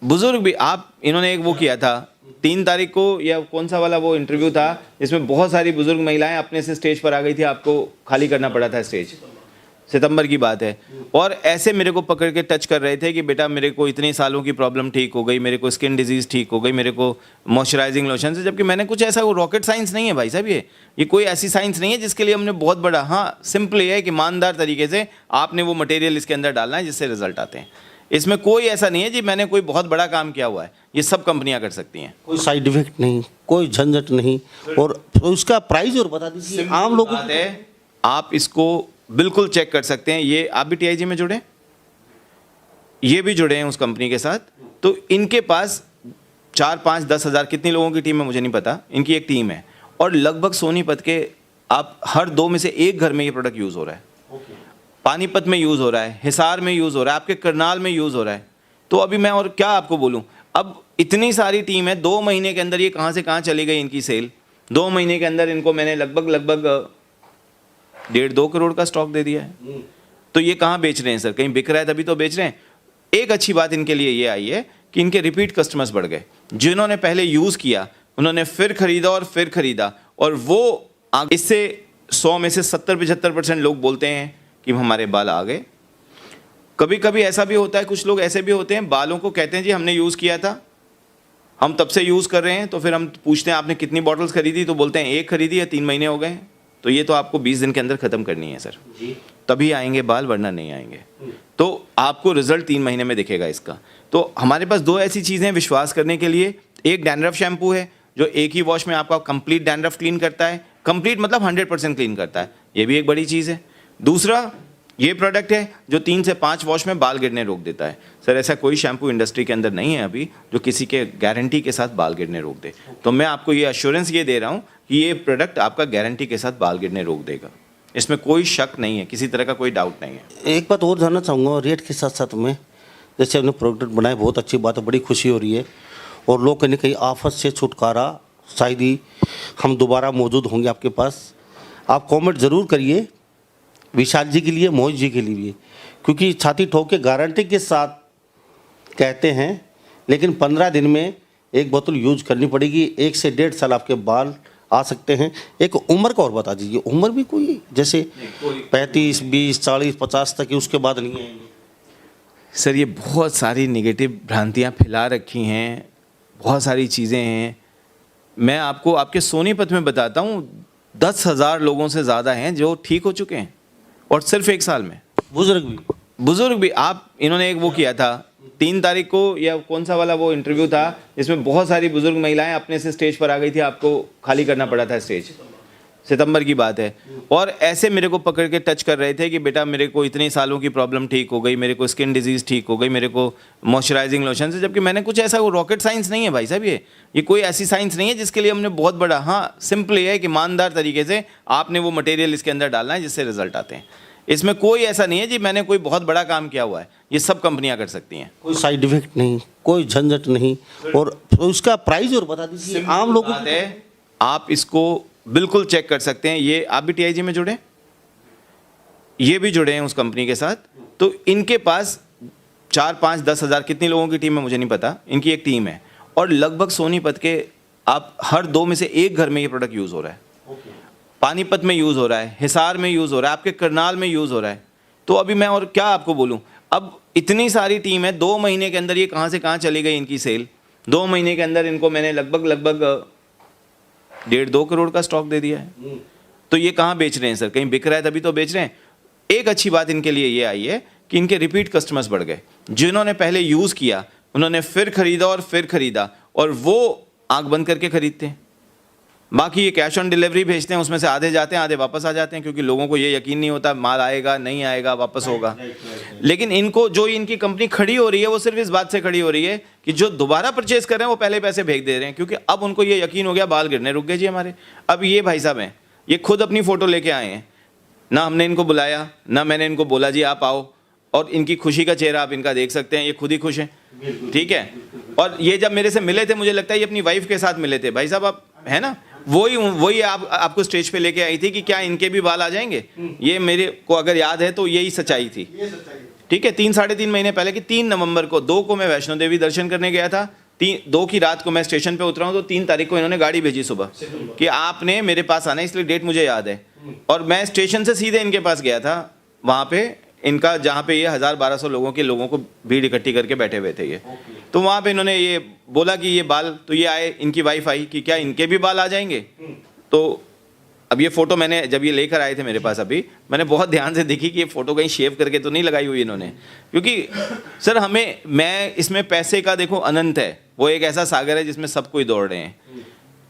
[SPEAKER 2] बुजुर्ग भी आप, इन्होंने एक वो किया था 3 तारीख को, या कौन सा वाला वो इंटरव्यू था जिसमें बहुत सारी बुजुर्ग महिलाएं अपने से स्टेज पर आ गई थी, आपको खाली करना पड़ा था स्टेज, सितंबर की बात है। और ऐसे मेरे को पकड़ के टच कर रहे थे कि बेटा मेरे को इतने सालों की प्रॉब्लम ठीक हो गई, मेरे को स्किन डिजीज़ ठीक हो गई, मेरे को मॉइस्चराइजिंग लोशन से। जबकि मैंने कुछ ऐसा, वो रॉकेट साइंस नहीं है भाई साहब, ये कोई ऐसी साइंस नहीं है जिसके लिए हमने बहुत बड़ा, हाँ सिंपल ये है कि ईमानदार तरीके से आपने वो मटेरियल इसके अंदर डालना है जिससे रिजल्ट आते हैं। इसमें कोई ऐसा नहीं है जी मैंने कोई बहुत बड़ा काम किया हुआ है, ये सब कंपनियां कर सकती हैं।
[SPEAKER 1] कोई साइड इफेक्ट नहीं, कोई झंझट नहीं। और उसका प्राइस और बता दीजिए आम लोगों को।
[SPEAKER 2] आप इसको बिल्कुल चेक कर सकते हैं। ये आप भी TIG में जुड़े, ये भी जुड़े हैं उस कंपनी के साथ। तो इनके पास 4, 5, 10 हज़ार कितनी लोगों की टीम है मुझे नहीं पता, इनकी एक टीम है, और लगभग सोनीपत के आप हर 2 में से 1 घर में ये प्रोडक्ट यूज़ हो रहा है। पानीपत में यूज़ हो रहा है, हिसार में यूज़ हो रहा है, आपके करनाल में यूज़ हो रहा है। तो अभी मैं और क्या आपको बोलूं, अब इतनी सारी टीम है, 2 महीने के अंदर ये कहाँ से कहाँ चली गई इनकी सेल। 2 महीने के अंदर इनको मैंने लगभग 1.5-2 करोड़ का स्टॉक दे दिया है। तो ये कहाँ बेच रहे हैं सर, कहीं बिक रहा है तभी तो बेच रहे हैं। एक अच्छी बात इनके लिए ये आई है कि इनके रिपीट कस्टमर्स बढ़ गए, जिन्होंने पहले यूज़ किया उन्होंने फिर खरीदा और फिर खरीदा, और वो इससे 100 में से 70-75% लोग बोलते हैं कि हमारे बाल आ गए। कभी कभी ऐसा भी होता है, कुछ लोग ऐसे भी होते हैं, बालों को कहते हैं जी हमने यूज़ किया था, हम तब से यूज़ कर रहे हैं। तो फिर हम पूछते हैं आपने कितनी बॉटल्स खरीदी, तो बोलते हैं 1 खरीदी या 3 महीने हो गए। तो ये तो आपको 20 दिन के अंदर ख़त्म करनी है सर, तभी आएंगे बाल, वरना नहीं आएंगे। तो आपको रिजल्ट 3 महीने में दिखेगा इसका। तो हमारे पास 2 ऐसी चीज़ें विश्वास करने के लिए, एक डैंड्रफ शैम्पू है जो एक ही वॉश में आपका कंप्लीट डैंड्रफ क्लीन करता है, कंप्लीट मतलब 100% क्लीन करता है, ये भी एक बड़ी चीज़ है। दूसरा ये प्रोडक्ट है जो 3 से 5 वॉश में बाल गिरने रोक देता है। सर ऐसा कोई शैम्पू इंडस्ट्री के अंदर नहीं है अभी जो किसी के गारंटी के साथ बाल गिरने रोक दे। तो मैं आपको ये अश्योरेंस ये दे रहा हूँ कि ये प्रोडक्ट आपका गारंटी के साथ बाल गिरने रोक देगा, इसमें कोई शक नहीं है, किसी तरह का कोई डाउट नहीं है।
[SPEAKER 1] एक बात और जानना चाहूँगा, रेट के साथ साथ में, जैसे आपने प्रोडक्ट बनाए, बहुत अच्छी बात है, बड़ी खुशी हो रही है। और लोग कहीं ना कहीं आफत से छुटकारा, शायद ही हम दोबारा मौजूद होंगे आपके पास। आप कमेंट ज़रूर करिए विशाल जी के लिए, मोहित जी के लिए, क्योंकि छाती ठोक के गारंटी के साथ कहते हैं, लेकिन 15 दिन में एक बोतल यूज करनी पड़ेगी। 1 से 1.5 साल आपके बाल आ सकते हैं। एक उम्र का और बता दीजिए, उम्र भी कोई जैसे 35, 20, 40, 50 तक, उसके बाद नहीं आएंगे?
[SPEAKER 2] सर ये बहुत सारी नेगेटिव भ्रांतियाँ फैला रखी हैं, बहुत सारी चीज़ें हैं। मैं आपको आपके सोनीपत में बताता हूँ, 10,000 लोगों से ज़्यादा हैं जो ठीक हो चुके हैं, और सिर्फ 1 साल में। बुजुर्ग भी आप, इन्होंने एक वो किया था 3 तारीख को, या कौन सा वाला वो इंटरव्यू था जिसमें बहुत सारी बुजुर्ग महिलाएं अपने से स्टेज पर आ गई थी, आपको खाली करना पड़ा था स्टेज, सितंबर की बात है। और ऐसे मेरे को पकड़ के टच कर रहे थे कि बेटा मेरे को इतने सालों की प्रॉब्लम ठीक हो गई, मेरे को स्किन डिजीज़ ठीक हो गई, मेरे को मॉइस्चराइजिंग लोशन से, जबकि मैंने कुछ ऐसा, वो रॉकेट साइंस नहीं है भाई साहब, ये कोई ऐसी साइंस नहीं है जिसके लिए हमने बहुत बड़ा, हाँ सिंपल ये है कि ईमानदार तरीके से आपने वो मटेरियल इसके अंदर डालना है जिससे रिजल्ट आते हैं। इसमें कोई ऐसा नहीं है जी मैंने कोई बहुत बड़ा काम किया हुआ है, ये सब कंपनियां कर सकती हैं।
[SPEAKER 1] कोई साइड इफेक्ट नहीं, कोई झंझट नहीं, और उसका प्राइस और बता दीजिए आम लोगों
[SPEAKER 2] बात है, आप इसको बिल्कुल चेक कर सकते हैं। ये आप भी TIG में जुड़े, ये भी जुड़े हैं उस कंपनी के साथ, तो इनके पास 4, 5, 10 हज़ार कितनी लोगों की टीम है मुझे नहीं पता, इनकी एक टीम है, और लगभग सोनीपत के आप हर 2 में से 1 घर में ये प्रोडक्ट यूज़ हो रहा है। पानीपत में यूज़ हो रहा है, हिसार में यूज़ हो रहा है, आपके करनाल में यूज़ हो रहा है। तो अभी मैं और क्या आपको बोलूं, अब इतनी सारी टीम है, 2 महीने के अंदर ये कहाँ से कहाँ चली गई इनकी सेल। 2 महीने के अंदर इनको मैंने लगभग 1.5-2 करोड़ का स्टॉक दे दिया है। तो ये कहाँ बेच रहे हैं सर, कहीं बिक रहा है तभी तो बेच रहे हैं। एक अच्छी बात इनके लिए ये आई है कि इनके रिपीट कस्टमर्स बढ़ गए, जिन्होंने पहले यूज़ किया उन्होंने फिर खरीदा और फिर खरीदा, और वो आँख बंद करके खरीदते हैं। बाकी ये कैश ऑन डिलीवरी भेजते हैं, उसमें से आधे जाते हैं आधे वापस आ जाते हैं, क्योंकि लोगों को ये यकीन नहीं होता माल आएगा नहीं आएगा वापस होगा। लेकिन इनको जो इनकी कंपनी खड़ी हो रही है वो सिर्फ इस बात से खड़ी हो रही है कि जो दोबारा परचेज कर रहे हैं वो पहले पैसे भेज दे रहे हैं, क्योंकि अब उनको ये यकीन हो गया बाल गिरने रुक गए जी हमारे। अब ये भाई साहब हैं, ये खुद अपनी फ़ोटो लेके आए हैं, ना हमने इनको बुलाया ना मैंने इनको बोला जी आप आओ, और इनकी खुशी का चेहरा आप इनका देख सकते हैं, ये खुद ही खुश हैं, ठीक है। और ये जब मेरे से मिले थे मुझे लगता है ये अपनी वाइफ के साथ मिले थे। भाई साहब आप है ना, वही आपको स्टेज पे लेके आई थी कि क्या इनके भी बाल आ जाएंगे। ये मेरे को अगर याद है तो यही सच्चाई थी, ठीक है। 3-3.5 महीने पहले कि 3 नवंबर को, 2 को मैं वैष्णो देवी दर्शन करने गया था, 2 की रात को मैं स्टेशन पे उतरा हूँ, तो 3 तारीख को इन्होंने गाड़ी भेजी सुबह कि आपने मेरे पास आना है, इसलिए डेट मुझे याद है। और मैं स्टेशन से सीधे इनके पास गया था, वहाँ पे इनका जहाँ पे ये 1000-1200 लोगों को भीड़ इकट्ठी करके बैठे हुए थे ये। तो वहाँ पे इन्होंने ये बोला कि ये बाल, तो ये आए, इनकी वाइफ आई कि क्या इनके भी बाल आ जाएंगे। तो अब ये फ़ोटो मैंने जब ये लेकर आए थे मेरे पास, अभी मैंने बहुत ध्यान से देखी कि ये फ़ोटो कहीं शेव करके तो नहीं लगाई हुई इन्होंने, क्योंकि सर मैं इसमें पैसे का देखो अनंत है, वो एक ऐसा सागर है जिसमें सब कोई दौड़ रहे हैं।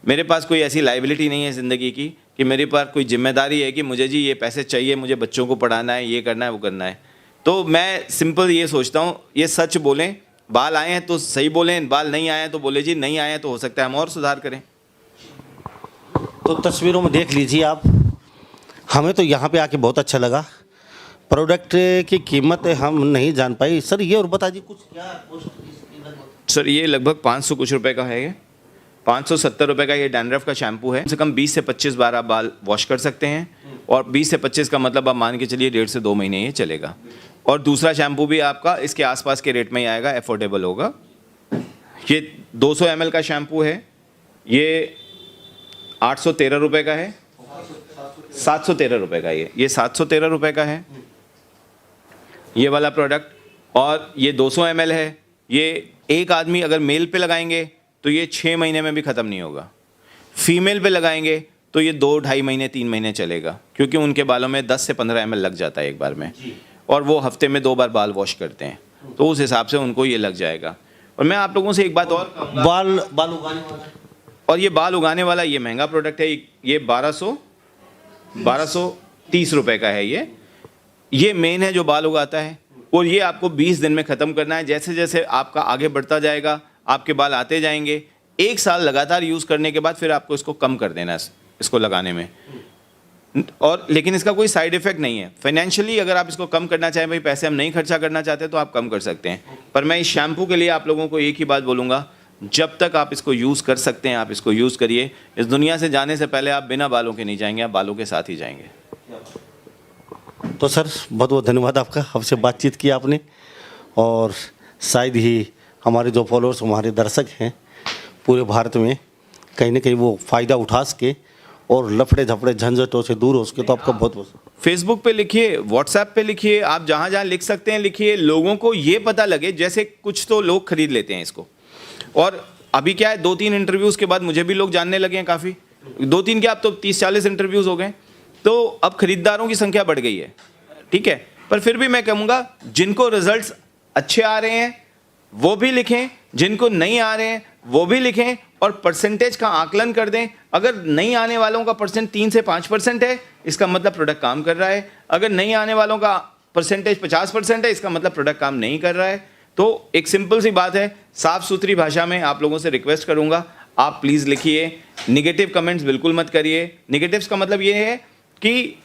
[SPEAKER 2] मेरे पास कोई ऐसी लाइबिलिटी नहीं है ज़िंदगी की कि मेरे पास कोई जिम्मेदारी है कि मुझे जी ये पैसे चाहिए, मुझे बच्चों को पढ़ाना है, ये करना है वो करना है। तो मैं सिंपल ये सोचता हूँ, ये सच बोलें, बाल आए हैं तो सही बोलें, बाल नहीं आए हैं तो बोले जी नहीं आए हैं, तो हो सकता है हम और सुधार करें।
[SPEAKER 1] तो तस्वीरों में देख लीजिए आप, हमें तो यहाँ पे आके बहुत अच्छा लगा। प्रोडक्ट की कीमत हम नहीं जान पाई सर, ये और बता दीजिए कुछ क्या
[SPEAKER 2] सर ये लगभग 500 कुछ रुपए का है, ये 570 रुपये का ये डैंड्रफ का शैम्पू है। कम से कम 20 से 25 बार आप बाल वॉश कर सकते हैं, और 20 से 25 का मतलब आप मान के चलिए 1.5 से 2 महीने ये चलेगा। और दूसरा शैम्पू भी आपका इसके आसपास के रेट में ही आएगा, अफोर्डेबल होगा। ये 200 ml का शैम्पू है, ये 813 रुपये का है, 713 रुपये का ये 713 रुपये का है ये वाला प्रोडक्ट। और ये 200 ml है, ये एक आदमी अगर मेल पे लगाएंगे तो ये 6 महीने में भी ख़त्म नहीं होगा, फीमेल पे लगाएंगे तो ये 2-2.5 महीने 3 महीने चलेगा, क्योंकि उनके बालों में 10 से 15 ml लग जाता है एक बार में, और वो हफ्ते में 2 बार बाल वॉश करते हैं, तो उस हिसाब से उनको ये लग जाएगा। और मैं आप लोगों से एक बात और कहूँगा,
[SPEAKER 1] बाल उगाने वाला,
[SPEAKER 2] और ये बाल उगाने वाला ये महंगा प्रोडक्ट है, ये 1230 रुपये का है। ये मेन है जो बाल उगाता है, और ये आपको 20 दिन में ख़त्म करना है। जैसे जैसे आपका आगे बढ़ता जाएगा आपके बाल आते जाएंगे, 1 साल लगातार यूज़ करने के बाद फिर आपको इसको कम कर देना है इसको लगाने में। और लेकिन इसका कोई साइड इफ़ेक्ट नहीं है। फाइनेंशियली अगर आप इसको कम करना चाहें, भाई पैसे हम नहीं खर्चा करना चाहते, तो आप कम कर सकते हैं। पर मैं इस शैम्पू के लिए आप लोगों को एक ही बात बोलूँगा, जब तक आप इसको यूज़ कर सकते हैं आप इसको यूज़ करिए। इस दुनिया से जाने से पहले आप बिना बालों के नहीं जाएंगे, आप बालों के साथ ही जाएंगे।
[SPEAKER 1] तो सर बहुत बहुत धन्यवाद आपका, हमसे बातचीत की आपने, और शायद ही हमारे जो फॉलोअर्स, हमारे दर्शक हैं पूरे भारत में, कहीं ना कहीं वो फ़ायदा उठा सके और लफड़े झपड़े झंझटों से दूर हो सके। तो आपका बहुत बहुत
[SPEAKER 2] फेसबुक पे लिखिए, व्हाट्सएप पे लिखिए, आप जहाँ जहाँ लिख सकते हैं लिखिए, लोगों को ये पता लगे। जैसे कुछ तो लोग खरीद लेते हैं इसको, और अभी क्या है 2-3 इंटरव्यूज़ के बाद मुझे भी लोग जानने लगे हैं काफ़ी, 2-3 क्या अब तो 30-40 इंटरव्यूज़ हो गए, तो अब खरीदारों की संख्या बढ़ गई है, ठीक है। पर फिर भी मैं कहूँगा जिनको रिजल्ट्स अच्छे आ रहे हैं वो भी लिखें, जिनको नहीं आ रहे हैं वो भी लिखें, और परसेंटेज का आकलन कर दें। अगर नहीं आने वालों का परसेंट 3 से 5% है, इसका मतलब प्रोडक्ट काम कर रहा है। अगर नहीं आने वालों का परसेंटेज 50% है, इसका मतलब प्रोडक्ट काम नहीं कर रहा है। तो एक सिंपल सी बात है, साफ सुथरी भाषा में आप लोगों से रिक्वेस्ट करूंगा, आप प्लीज़ लिखिए। निगेटिव कमेंट्स बिल्कुल मत करिए। निगेटिव्स का मतलब ये है कि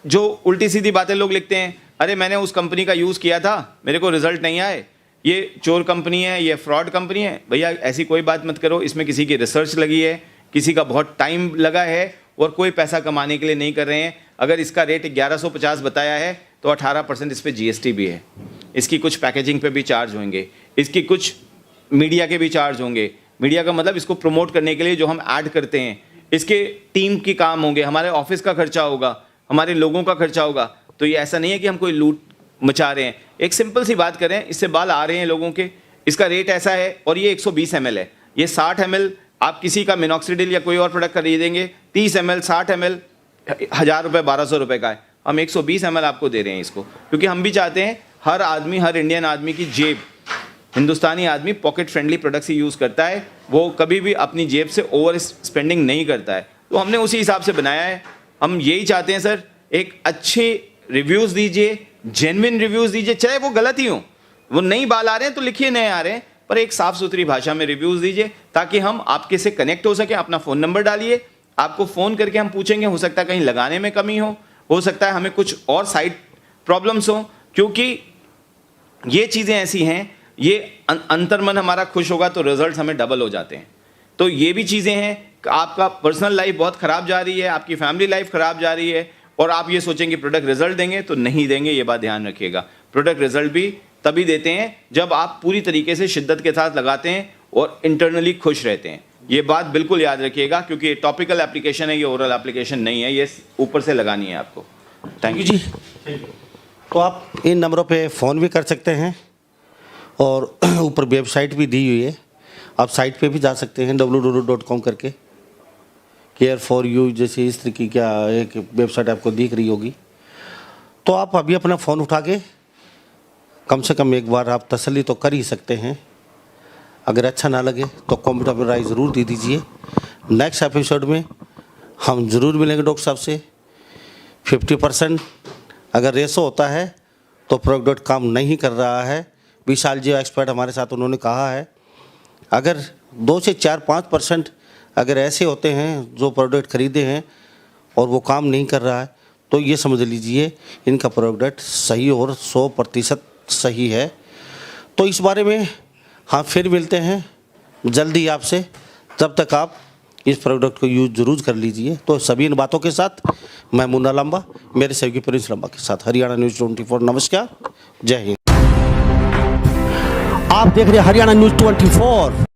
[SPEAKER 2] जो उल्टी सीधी बातें लोग लिखते हैं, अरे मैंने उस कंपनी का यूज़ किया था, मेरे को रिजल्ट नहीं आए, ये चोर कंपनी है, ये फ्रॉड कंपनी है। भैया ऐसी कोई बात मत करो। इसमें किसी की रिसर्च लगी है, किसी का बहुत टाइम लगा है, और कोई पैसा कमाने के लिए नहीं कर रहे हैं। अगर इसका रेट 1150 बताया है तो 18% इस पर GST भी है, इसकी कुछ पैकेजिंग पे भी चार्ज होंगे, इसकी कुछ मीडिया के भी चार्ज होंगे। मीडिया का मतलब इसको प्रमोट करने के लिए जो हम ऐड करते हैं, इसके टीम की काम होंगे, हमारे ऑफिस का खर्चा होगा, हमारे लोगों का खर्चा होगा। तो ये ऐसा नहीं है कि हम कोई लूट मचा रहे हैं। एक सिंपल सी बात करें, इससे बाल आ रहे हैं लोगों के, इसका रेट ऐसा है, और ये 120 ml है, ये 60 ml आप किसी का मिनॉक्सिडिल या कोई और प्रोडक्ट खरीदेंगे 30 ml 60 ml 1000 रुपये 1200 रुपये का है, हम 120 ml आपको दे रहे हैं इसको, क्योंकि हम भी चाहते हैं हर आदमी, हर इंडियन आदमी की जेब, हिंदुस्तानी आदमी पॉकेट फ्रेंडली प्रोडक्ट्स ही यूज़ करता है, वो कभी भी अपनी जेब से ओवर स्पेंडिंग नहीं करता है। तो हमने उसी हिसाब से बनाया है। हम यही चाहते हैं सर, एक अच्छे रिव्यूज़ दीजिए, जेन्युइन रिव्यूज़ दीजिए, चाहे वो गलत ही हो, वो नई बाल आ रहे हैं तो लिखिए नए आ रहे हैं, पर एक साफ सुथरी भाषा में रिव्यूज़ दीजिए, ताकि हम आपके से कनेक्ट हो सकें। अपना फ़ोन नंबर डालिए, आपको फ़ोन करके हम पूछेंगे, हो सकता है कहीं लगाने में कमी हो सकता है हमें कुछ और साइड प्रॉब्लम्स हो, क्योंकि ये चीज़ें ऐसी हैं, ये अंतर्मन हमारा खुश होगा तो रिजल्ट्स हमें डबल हो जाते हैं। तो ये भी चीज़ें हैं कि आपका पर्सनल लाइफ बहुत ख़राब जा रही है, आपकी फैमिली लाइफ ख़राब जा रही है, और आप ये सोचेंगे प्रोडक्ट रिजल्ट देंगे, तो नहीं देंगे, ये बात ध्यान रखिएगा। प्रोडक्ट रिजल्ट भी तभी देते हैं जब आप पूरी तरीके से शिद्दत के साथ लगाते हैं और इंटरनली खुश रहते हैं। ये बात बिल्कुल याद रखिएगा, क्योंकि ये टॉपिकल एप्लीकेशन है, ये ओरल एप्लीकेशन नहीं है, ये ऊपर से लगानी है आपको। थैंक यू
[SPEAKER 1] जी। तो आप इन नंबरों पे फ़ोन भी कर सकते हैं, और ऊपर वेबसाइट भी दी हुई है, आप साइट पे भी जा सकते हैं www.com करके, केयर फॉर यू जैसे इस तरह की क्या एक वेबसाइट आपको दिख रही होगी। तो आप अभी अपना फ़ोन उठा के कम से कम एक बार आप तसल्ली तो कर ही सकते हैं। अगर अच्छा ना लगे तो कमेंट पर राय ज़रूर दे दीजिए। नेक्स्ट एपिसोड में हम ज़रूर मिलेंगे डॉक्टर साहब से। 50% अगर रेशो होता है तो प्रोडक्ट काम नहीं कर रहा है। विशाल जी एक्सपर्ट हमारे साथ, उन्होंने कहा है अगर 2 से 4-5% अगर ऐसे होते हैं जो प्रोडक्ट खरीदे हैं और वो काम नहीं कर रहा है, तो ये समझ लीजिए इनका प्रोडक्ट सही और 100% सही है। तो इस बारे में हाँ फिर मिलते हैं जल्दी आपसे, तब तक आप इस प्रोडक्ट को यूज जरूर कर लीजिए। तो सभी इन बातों के साथ मैं मुन्ना लांबा, मेरे सहयोगी प्रिंस लांबा के साथ हरियाणा न्यूज़ 24। नमस्कार, जय हिंद। आप देख रहे हैं हरियाणा न्यूज़ 24।